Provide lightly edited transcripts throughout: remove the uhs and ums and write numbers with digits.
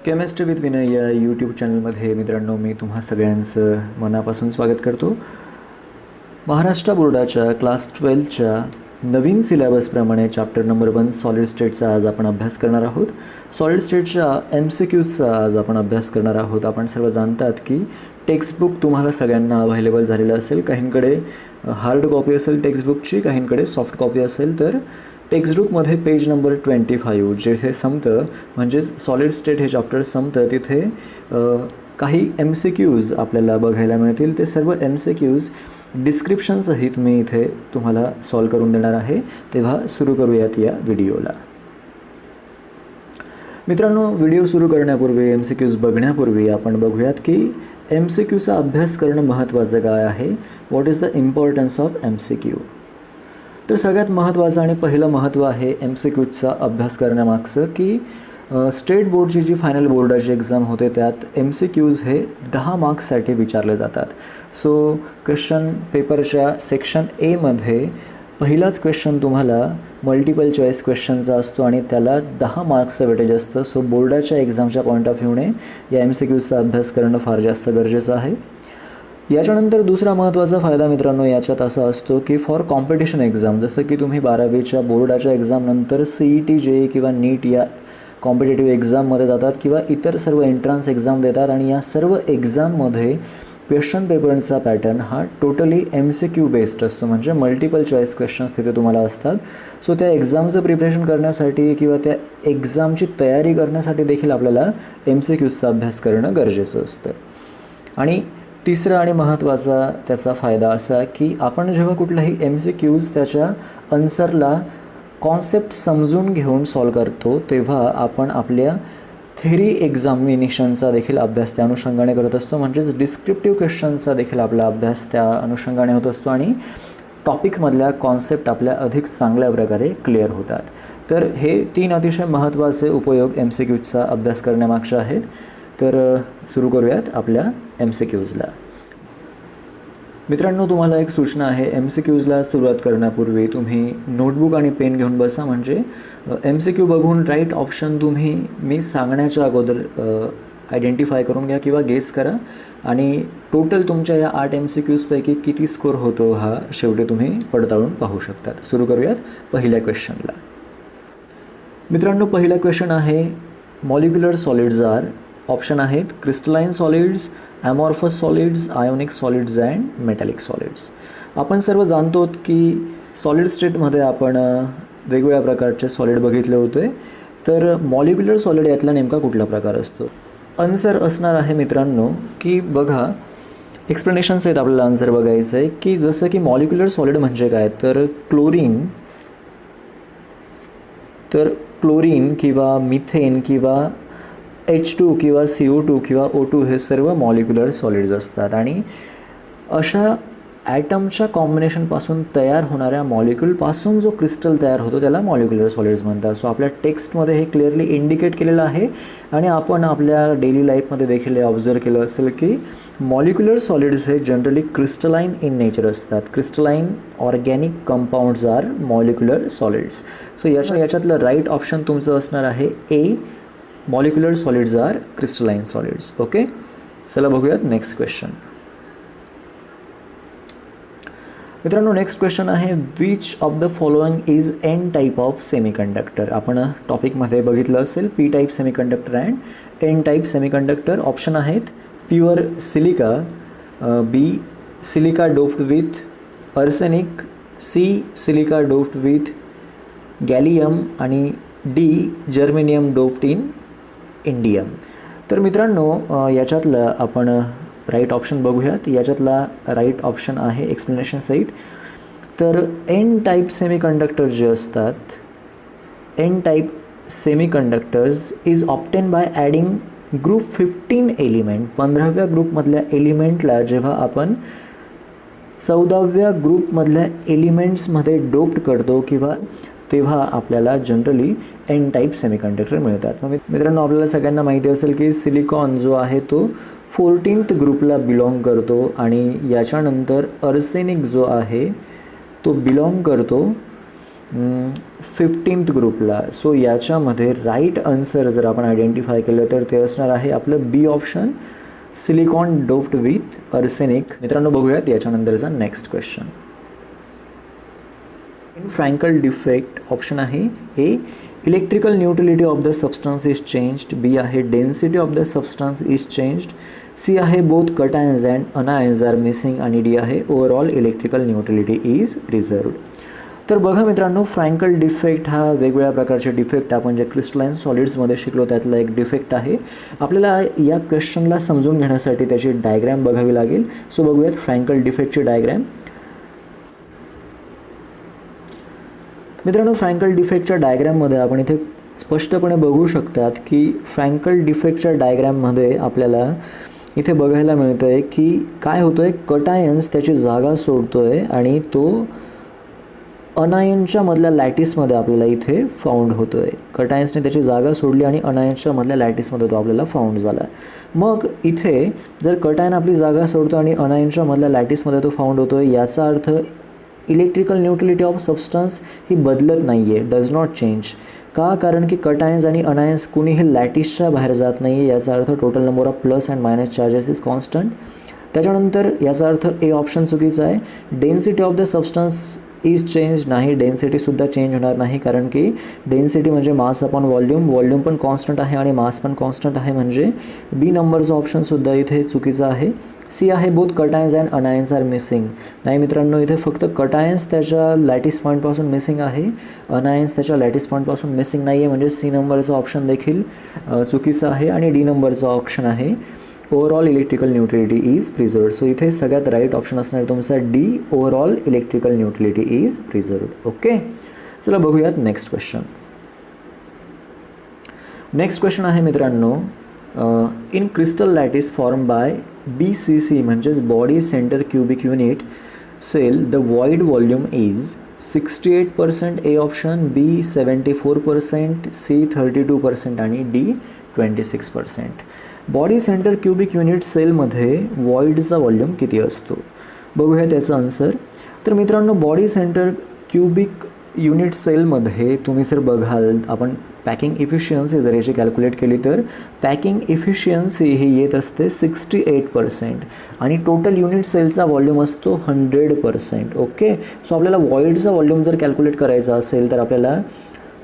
Chemistry with Vinay या YouTube चॅनलमध्ये मित्रांनो मी तुम्हा सगळ्यांचं मनापासून स्वागत करतो. महाराष्ट्र बोर्डाच्या क्लास 12च्या नवीन सिलेबसप्रमाणे चॅप्टर नंबर 1 सॉलिड स्टेटचा आज आपण अभ्यास करणार आहोत. सॉलिड स्टेटच्या MCQचा आज आपण अभ्यास करणार आहोत. आपण सर्व जाणतात की टेक्स्टबुक तुम्हाला सगळ्यांना अवेलेबल झालेलं असेल. काहींकडे हार्ड कॉपी असेल टेक्स्टबुकची, काहींकडे सॉफ्ट कॉपी असेल. तर टेक्स्टबुकमध्ये पेज नंबर 25 जिथे संपतं म्हणजेच सॉलिड स्टेट हे चॅप्टर संपतं तिथे काही MCQज आपल्याला बघायला मिळतील. ते सर्व MCQज डिस्क्रिप्शनसहित मी इथे तुम्हाला सॉल्व करून देणार आहे. तेव्हा सुरू करूयात या व्हिडिओला. मित्रांनो, व्हिडिओ सुरू करण्यापूर्वी MCQज बघण्यापूर्वी आपण बघूयात की MCQचा अभ्यास करणं महत्त्वाचं काय आहे. What is the importance of MCQ. तर सगळ्यात महत्त्वाचं आणि पहिलं महत्त्व आहे MCQचा अभ्यास करण्यामागचं की स्टेट बोर्डची जी फायनल बोर्डाची एक्झाम होते त्यात MCQज हे 10 मार्क्ससाठी विचारले जातात. सो क्वेश्चन पेपरच्या सेक्शन Aमध्ये पहिलाच क्वेश्चन तुम्हाला मल्टिपल चॉईस क्वेश्चनचा असतो आणि त्याला 10 मार्क्सचं वेटेज असतं. सो बोर्डाच्या एक्झामच्या पॉईंट ऑफ व्ह्यूने या MCQचा अभ्यास करणं फार जास्त गरजेचं आहे. याच्यानंतर दुसरा महत्त्वाचा फायदा मित्रांनो याच्यात असा असतो की फॉर कॉम्पिटिशन एक्झाम, जसं की तुम्ही 12वीच्या बोर्डाच्या एक्झामनंतर CET JEE किंवा नीट या कॉम्पिटेटिव्ह एक्झाममध्ये जातात किंवा इतर सर्व एंट्रन्स एक्झाम देतात आणि या सर्व एक्झाममध्ये क्वेश्चन पेपरचा पॅटर्न हा टोटली MCQ बेस्ड असतो. म्हणजे मल्टिपल चॉईस क्वेश्चन्स तिथे तुम्हाला असतात. सो त्या एक्झामचं प्रिपरेशन करण्यासाठी किंवा त्या एक्झामची तयारी करण्यासाठी देखील आपल्याला MCQचा अभ्यास करणं गरजेचं असतं. आणि तिसरा आणि महत्त्वाचा त्याचा फायदा असा की आपण जेव्हा कुठलाही MCQज त्याच्या आन्सरला कॉन्सेप्ट समजून घेऊन सॉल्व करतो तेव्हा आपण आपल्या थेरी एक्झामिनेशनचा देखील अभ्यास त्या अनुषंगाने करत असतो. म्हणजेच डिस्क्रिप्टिव्ह क्वेश्चनचा देखील आपला अभ्यास त्या अनुषंगाने होत असतो आणि टॉपिकमधल्या कॉन्सेप्ट आपल्या अधिक चांगल्या प्रकारे क्लिअर होतात. तर हे 3 अतिशय महत्त्वाचे उपयोग MCQचा अभ्यास करण्यामागचे आहेत. तर सुरू करूयात आपल्या MCQजला. मित्रांनो, तुम्हाला एक सूचना आहे. MCQजला सुरुवात करण्यापूर्वी तुम्ही नोटबुक आणि पेन घेऊन बसा. म्हणजे MCQ बघून राईट ऑप्शन तुम्ही मी सांगण्याच्या अगोदर आयडेंटिफाय करून घ्या किंवा गेस करा आणि टोटल तुमच्या या 8 MCQजपैकी किती स्कोर होतो हा शेवटी तुम्ही पडताळून पाहू शकतात. सुरू करूयात पहिल्या क्वेश्चनला. मित्रांनो, पहिला क्वेश्चन आहे मॉलिक्युलर सॉलिड्स आर. ऑप्शन आहेत crystalline solids, amorphous solids, ionic solids and metallic solids. आपण सर्व जाणतो की सॉलिड स्टेटमध्ये आपण वेगवेगळ्या प्रकारचे सॉलिड बघितले होते. तर मॉलिक्युलर सॉलिड यातला नेमका कुठला प्रकार असतो. आन्सर असणार आहे मित्रांनो की बघा एक्सप्लेनेशन्स आहेत आपल्याला आन्सर बघायचं आहे की जसं की मॉलिक्युलर सॉलिड म्हणजे काय तर क्लोरीन किंवा मिथेन किंवा H2 किंवा CO2 किंवा O2 हे सर्व मॉलिक्युलर सॉलिड्स असतात आणि अशा ॲटमच्या कॉम्बिनेशनपासून तयार होणाऱ्या मॉलिक्यूलपासून जो क्रिस्टल तयार होतो त्याला मॉलिक्युलर सॉलिड्स म्हणतात. सो आपल्या टेक्स्टमध्ये हे क्लिअरली इंडिकेट केलेलं आहे आणि आपण आपल्या डेली लाईफमध्ये देखील हे ऑब्झर्व केलं असेल की मॉलिक्युलर सॉलिड्स हे जनरली क्रिस्टलाइन इन नेचर असतात. Crystalline organic compounds are molecular solids. So याच्यातलं राईट ऑप्शन तुमचं असणार आहे A. Molecular solids are crystalline solids. Okay, चला बघूयात नेक्स्ट क्वेश्चन. मित्रांनो, नेक्स्ट क्वेश्चन आहे which of the following is N type of semiconductor. आपण टॉपिकमध्ये बघितलं असेल P type semiconductor and N type semiconductor. Option आहेत pure silica, B silica doped with arsenic, C silica doped with gallium आणि D germanium doped in indium. तर मित्रांनो, याच्यातलं आपण right option बघूयात. याच्यातला राईट ऑप्शन आहे एक्सप्लेनेशनसहित. तर N टाईप सेमीकंडक्टर जे असतात, N type semiconductors is obtained by adding group 15 element. 15व्या ग्रुपमधल्या एलिमेंटला जेव्हा आपण 14व्या ग्रुपमधल्या एलिमेंट्समध्ये डोप्ड करतो किंवा तेव्हा आपल्याला जनरली N टाईप सेमीकंडक्टर मिळतात. मग मित्रांनो, आपल्याला सगळ्यांना माहिती असेल की सिलिकॉन जो आहे तो 14th ग्रुपला बिलॉंग करतो आणि याच्यानंतर अर्सेनिक जो आहे तो बिलॉंग करतो 15th ग्रुपला. सो याच्यामध्ये राईट आन्सर जर आपण आयडेंटिफाय केलं तर ते असणार आहे आपलं B option, silicon doped with arsenic. मित्रांनो बघूयात याच्यानंतरचा next question. In Frenkel defect option आहे A, electrical neutrality of the substance is changed. B आहे density of the substance is changed. C आहे both cations and anions are missing. आणि D आहे overall electrical neutrality is preserved. तर बघा मित्रांनो, Frankl defect हा वेगवेगळ्या प्रकारचे डिफेक्ट आपण जे क्रिस्टलाइन सॉलिड्समध्ये शिकलो त्यातला एक डिफेक्ट आहे. आपल्याला या क्वेश्चनला समजून घेण्यासाठी त्याची डायग्रॅम बघावी लागेल. सो बघूयात फ्रँकल डिफेक्टची डायग्रॅम. मित्रांनो, फ्रँकल डिफेक्टच्या डायग्रॅममध्ये आपण इथे स्पष्टपणे बघू शकतात की फ्रँकल डिफेक्टच्या डायग्रॅममध्ये आपल्याला इथे बघायला मिळतं आहे की काय होतं आहे, कटायन्स त्याची जागा सोडतो आहे आणि तो अनायनच्या मधल्या लॅटिसमध्ये आपल्याला इथे फाउंड होतो आहे. कटायन्सने त्याची जागा सोडली आणि अनायन्सच्या मधल्या लॅटिसमध्ये तो आपल्याला फाउंड झाला. मग इथे जर कटायन आपली जागा सोडतो आणि अनायनच्या मधल्या लॅटिसमध्ये तो फाउंड होतो आहे, याचा अर्थ इलेक्ट्रिकल न्यूट्रलिटी ऑफ सबस्टन्स ही बदलत नाही आहे, डज नॉट चेंज. का? कारण की कटायन्स आणि अनायन्स कुणीही लॅटिसच्या बाहेर जात नाही आहे. याचा अर्थ total number of plus and minus charges is constant. त्याच्यानंतर याचा अर्थ ए ऑप्शन चुकीचा आहे. Density of the substance is change नाही, डेन्सिटीसुद्धा चेंज होणार नाही कारण की डेन्सिटी म्हणजे मास अपॉन व्हॉल्यूम, व्हॉल्यूम पण कॉन्स्टंट आहे आणि मास पण कॉन्स्टंट आहे, म्हणजे बी नंबरचा ऑप्शनसुद्धा इथे चुकीचा आहे. सी आहे both cations and anions are missing. नाही मित्रांनो, इथे फक्त कटायन्स त्याच्या लॅटिस पॉईंटपासून मिसिंग आहे, अनायन्स त्याच्या लॅटिस पॉईंटपासून मिसिंग नाही आहे, म्हणजे सी नंबरचा ऑप्शन देखील चुकीचा आहे. आणि डी नंबरचा ऑप्शन आहे overall electrical neutrality is preserved. So इथे सगळ्यात राईट ऑप्शन असणार तुमचा D, overall electrical neutrality is preserved. Okay, चला बघूयात नेक्स्ट क्वेश्चन. नेक्स्ट क्वेश्चन आहे मित्रांनो, in crystal lattice form by BCC म्हणजेच body centre cubic unit cell the void volume is 68%, A option, B 74%, C 32% आणि D 26%. Body centre cubic unit सेलमध्ये वॉइडचा volume किती असतो? बघूया त्याचं आन्सर. तर मित्रांनो, बॉडी सेंटर क्युबिक युनिट सेलमध्ये तुम्ही जर बघाल, आपण पॅकिंग इफिशियन्सी जर याची कॅल्क्युलेट केली तर पॅकिंग इफिशियन्सी ही येत असते 68% आणि टोटल युनिट सेलचा व्हॉल्यूम असतो 100%. ओके, सो आपल्याला वॉइडचा व्हॉल्यूम जर कॅल्क्युलेट करायचा असेल तर आपल्याला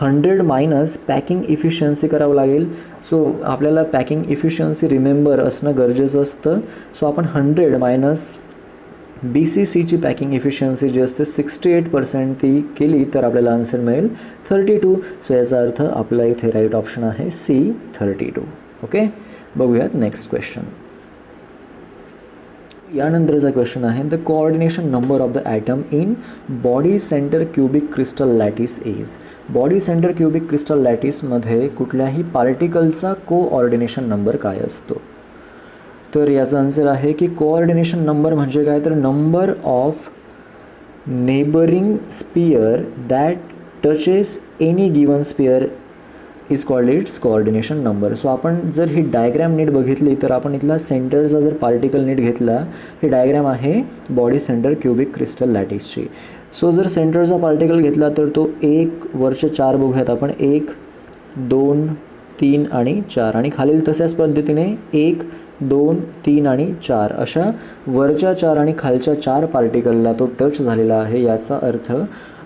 100 मायनस पॅकिंग इफिशियन्सी करावं लागेल. सो आपल्याला पॅकिंग इफिशियन्सी रिमेंबर असणं गरजेचं असतं. सो आपण 100 मायनस BCCची पॅकिंग इफिशियन्सी जी असते 68% ती केली तर आपल्याला आन्सर मिळेल 32. सो याचा अर्थ आपला इथे राईट ऑप्शन आहे सी 32. ओके, बघूयात नेक्स्ट क्वेश्चन. यानंतरचा क्वेश्चन आहे, the coordination number of the atom in body centre cubic crystal lattice is. Body centre cubic crystal लॅटिसमध्ये कुठल्याही पार्टिकलचा कोऑर्डिनेशन नंबर काय असतो? तर याचा आन्सर आहे की कोऑर्डिनेशन नंबर म्हणजे काय, तर number of neighbouring sphere that touches any given sphere is called its coordination number. So आपण जर ही डायग्रॅम नीट बघितली तर आपण इथला सेंटरचा जर पार्टिकल नीट घेतला, ही डायग्रॅम आहे बॉडी सेंटर क्युबिक क्रिस्टल लॅटिसची. सो जर सेंटरचा पार्टिकल घेतला तर तो एक, वरचे 4 बघूयात आपण, 1 2 3 आणि 4 आणि खालील तशाच पद्धतीने 1 2 3 आणि 4 अशा वरच्या 4 आणि खालच्या 4 पार्टिकलला तो टच झालेला आहे. याचा अर्थ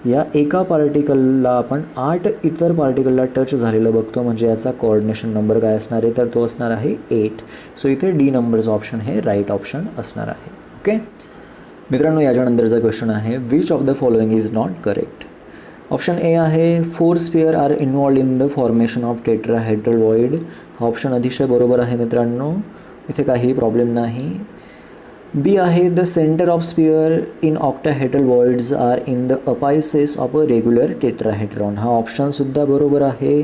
या एका पार्टिकलला आपण 8 इतर पार्टिकलला टच झालेलं बघतो, म्हणजे याचा कोऑर्डिनेशन नंबर काय असणार आहे, तर तो असणार आहे 8. सो इथे डी नंबरचं ऑप्शन हे राईट ऑप्शन असणार आहे. ओके मित्रांनो, याच्यानंतरचा क्वेश्चन आहे, which of the following is not correct. Option A आहे 4 sphere are involved in the formation of tetrahedral void. हा ऑप्शन अतिशय बरोबर आहे मित्रांनो, इथे काही प्रॉब्लेम नाही. बी आहे the centre of sphere in octahedral voids are in the apices of a regular tetrahedron. हा ऑप्शनसुद्धा बरोबर आहे.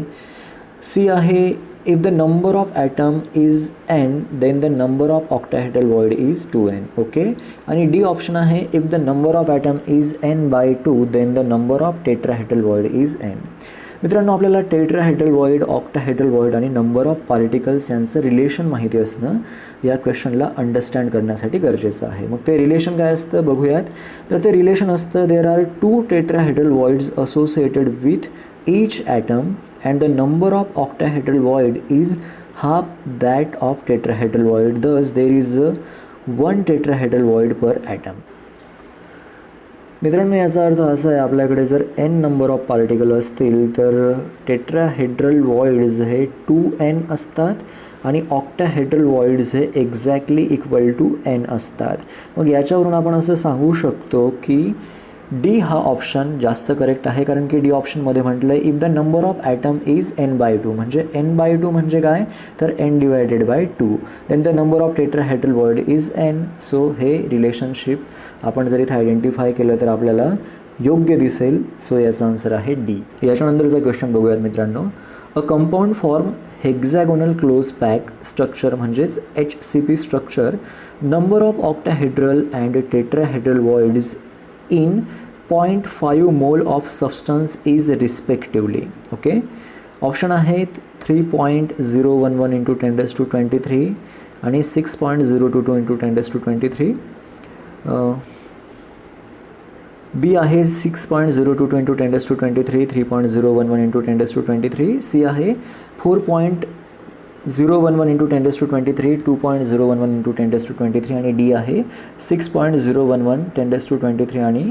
सी आहे if the number of atom is n then the number of octahedral void is 2n. Okay, आणि D option आहे if the number of atom is n/2 then the number of tetrahedral void is n. मित्रांनो, आपल्याला tetrahedral void, octahedral void आणि number of particles यांचं relation माहिती असणं या क्वेश्चनला understand करण्यासाठी गरजेचं आहे. मग ते रिलेशन काय असतं बघूयात. तर ते रिलेशन असतं, there are 2 tetrahedral voids associated with each atom and the number of octahedral void is half that of tetrahedral void. Thus there is one tetrahedral void per atom. मित्रांनो, याचा अर्थ असा आहे, आपल्याकडे जर n नंबर ऑफ पार्टिकल असतील तर tetrahedral voids हे 2n असतात आणि ऑक्टाहेड्रल वॉइड्स हे एक्झॅक्टली इक्वल टू n असतात. मग याच्यावरून आपण असं सांगू शकतो की डी हा ऑप्शन जास्त करेक्ट आहे, कारण की डी ऑप्शनमध्ये म्हटलं आहे if the number of atom is n/2, म्हणजे n/2 म्हणजे काय, तर n divided by 2, then the number of tetrahedral void is n. So हे रिलेशनशिप आपण जर इथे आयडेंटिफाय केलं तर आपल्याला योग्य दिसेल. सो याचा आन्सर आहे डी. याच्यानंतरचा क्वेश्चन बघूयात मित्रांनो. A compound form hexagonal close pack structure म्हणजेच HCP structure, number of octahedral and tetrahedral voids in 0.5 mole of substance is respectively. Okay, option आहेत 3.011 × 10⁻23 आणि 6.022 × 10⁻23. बी आहे 6.022 × 10⁻23, 3.011 × 10⁻23. सी आहे 4.011 × 10⁻23, 2.011 × 10⁻23 आणि डी आहे 6.011 10⁻23 आणि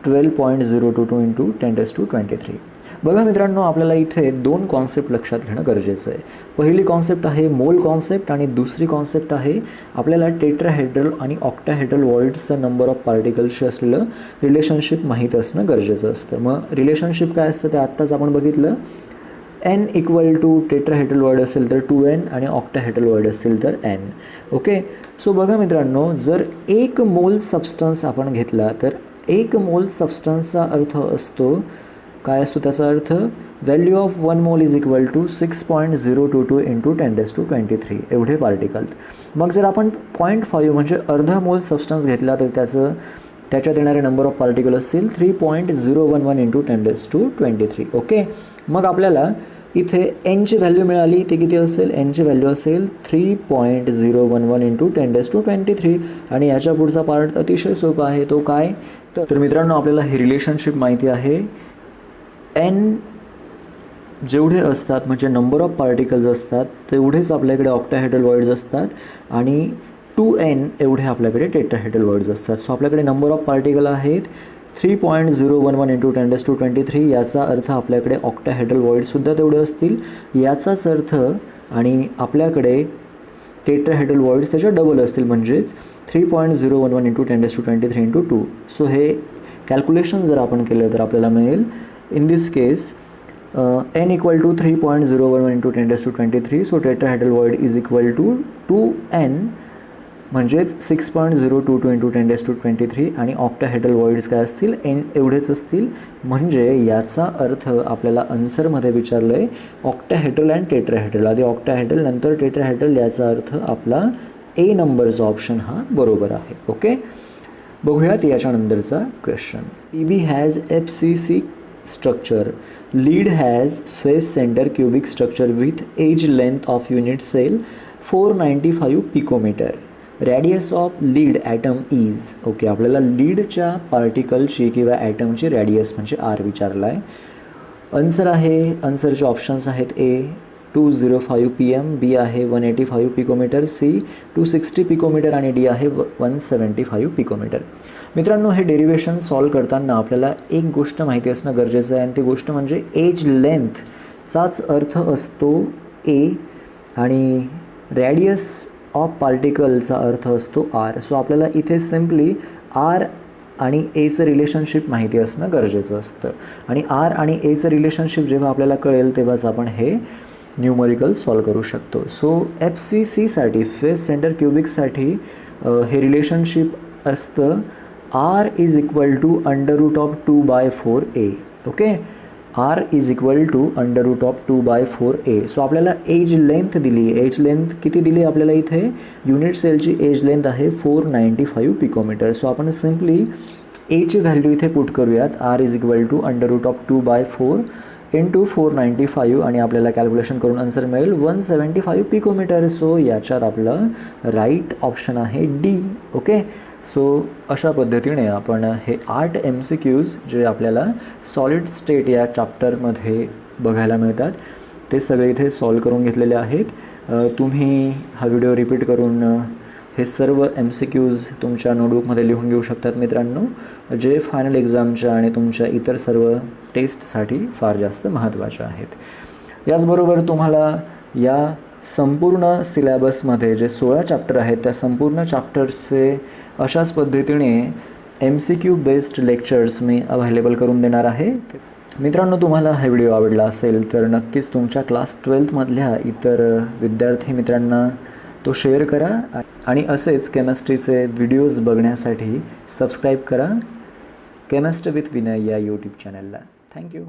12.022 × 10⁻23. बघा मित्रांनो, आपल्याला इथे 2 कॉन्सेप्ट लक्षात घेणं गरजेचं आहे. पहिली कॉन्सेप्ट आहे मोल कॉन्सेप्ट आणि दुसरी कॉन्सेप्ट आहे आपल्याला टेट्राहेड्रल आणि ऑक्टाहेड्रल वॉइड्सचं नंबर ऑफ पार्टिकल्सशी असलेलं रिलेशनशिप माहीत असणं गरजेचं असतं. मग रिलेशनशिप काय असतं ते आत्ताच आपण बघितलं. n equal to tetrahedral void असेल तर 2n आणि ऑक्टाहेड्रल वॉइड असेल तर n. ओके, सो बघा मित्रांनो, जर 1 मोल सबस्टन्स आपण घेतला तर 1 मोल सबस्टन्सचा अर्थ असतो, काय असतो त्याचा अर्थ, value of 1 mole is equal to 6.022 × 10⁻23 एवढे पार्टिकल. मग जर आपण 0.5 म्हणजे अर्धा मोल सबस्टन्स घेतला तर त्याच्यात येणारे नंबर ऑफ पार्टिकल असतील 3.011 × 10⁻23. ओके, मग आपल्याला इथे एनची व्हॅल्यू मिळाली, ते किती असेल, एनची व्हॅल्यू असेल 3.011 × 10⁻23 आणि याच्या पुढचा पार्ट अतिशय सोपा आहे, तो काय, तर मित्रांनो आपल्याला हे रिलेशनशिप माहिती आहे. एन जेवढे असतात म्हणजे नंबर ऑफ पार्टिकल्स असतात तेवढेच आपल्याकडे ऑक्टाहेड्रल वॉइड्स असतात आणि 2n एवढे आपल्याकडे टेट्राहेड्रल वॉइड्स असतात. सो आपल्याकडे नंबर ऑफ पार्टिकल आहेत 3.011 × 10⁻23. याचा अर्थ आपल्याकडे ऑक्टाहेड्रल वॉइडसुद्धा तेवढे असतील याचाच अर्थ, आणि आपल्याकडे टेट्राहेड्रल वॉइड्स त्याच्या डबल असतील म्हणजेच 3.011 × 10⁻23 × 2. सो हे कॅल्क्युलेशन जर आपण केलं तर आपल्याला मिळेल in this case n equal to 3.011 × 10⁻23. So tetrahedral void is equal to 2n म्हणजेच 6.022 × 10⁻23 आणि ऑक्टाहेड्रल वॉइड्स काय असतील, n एवढेच असतील. म्हणजे याचा अर्थ आपल्याला आन्सरमध्ये विचारलं आहे ऑक्टाहेड्रल अँड टेट्राहेड्रल, आधी ऑक्टाहेड्रल नंतर टेट्राहेड्रल, याचा अर्थ आपला ए नंबरचा ऑप्शन हा बरोबर आहे. ओके, बघूयात याच्यानंतरचा question. PB has FCC structure, lead has face centre cubic structure with edge length of unit cell 495 picometre. Radius of lead atom is. Okay, आपल्याला लीडच्या पार्टिकलची किंवा ॲटमची रॅडियस म्हणजे आर विचारला आहे. आन्सर आहे, आन्सरचे ऑप्शन्स आहेत ए 205 PM, बी आहे 185 पिकोमीटर, सी 260 पिकोमीटर आणि डी आहे 175 पिकोमीटर. मित्रांनो, हे डेरिवेशन सॉल्व करताना आपल्याला एक गोष्ट माहिती असणं गरजेचं आहे आणि ती गोष्ट म्हणजे एज लेंथचाच अर्थ असतो ए आणि रॅडियस ऑफ पार्टिकलचा अर्थ असतो आर. सो आपल्याला इथे सिम्पली आर आणि एचं रिलेशनशिप माहिती असणं गरजेचं असतं आणि आर आणि एचं रिलेशनशिप जेव्हा आपल्याला कळेल तेव्हाच आपण हे न्यूमरिकल सॉल्व करू शकतो. सो FCCसाठी फेस सेंटर क्युबिकसाठी हे रिलेशनशिप असतं R is equal to √2/4a. Okay, R is equal to √2/4a. So आपल्याला एज लेंथ दिली, एज लेंथ किती दिली आपल्याला इथे, युनिट सेलची एज लेंथ आहे 495 पिकोमीटर. सो आपण सिम्पली एची व्हॅल्यू इथे पुट करूयात, R is equal to √2/4 into 495 आणि आपल्याला कॅल्क्युलेशन करून आन्सर मिळेल 175 पिकोमीटर. सो याच्यात आपलं राईट ऑप्शन आहे डी. ओके, सो अशा पद्धतीने आपण हे 8 MCQs जे आपल्याला सॉलिड स्टेट या चॅप्टरमध्ये बघायला मिळतात ते सगळे इथे सॉल्व करून घेतलेले आहेत. तुम्ही हा व्हिडिओ रिपीट करून हे सर्व MCQs तुमच्या नोटबुकमध्ये लिहून घेऊ शकतात मित्रांनो, जे फायनल एक्झामच्या आणि तुमच्या इतर सर्व टेस्टसाठी फार जास्त महत्त्वाचे आहेत. याचबरोबर तुम्हाला या संपूर्ण सिलॅबसमध्ये जे 16 चॅप्टर आहेत त्या संपूर्ण चॅप्टर्सचे अशाच पद्धतीने MCQ बेस्ड लेक्चर्स मी अवेलेबल करून देणार आहे. मित्रांनो, तुम्हाला हा व्हिडिओ आवडला असेल तर नक्कीच तुमच्या क्लास 12मधल्या इतर विद्यार्थी मित्रांना तो शेअर करा आणि असेच केमिस्ट्रीचे व्हिडिओज बघण्यासाठी सबस्क्राईब करा केमिस्ट्री विथ विनय या यूट्यूब चॅनलला. थँक्यू.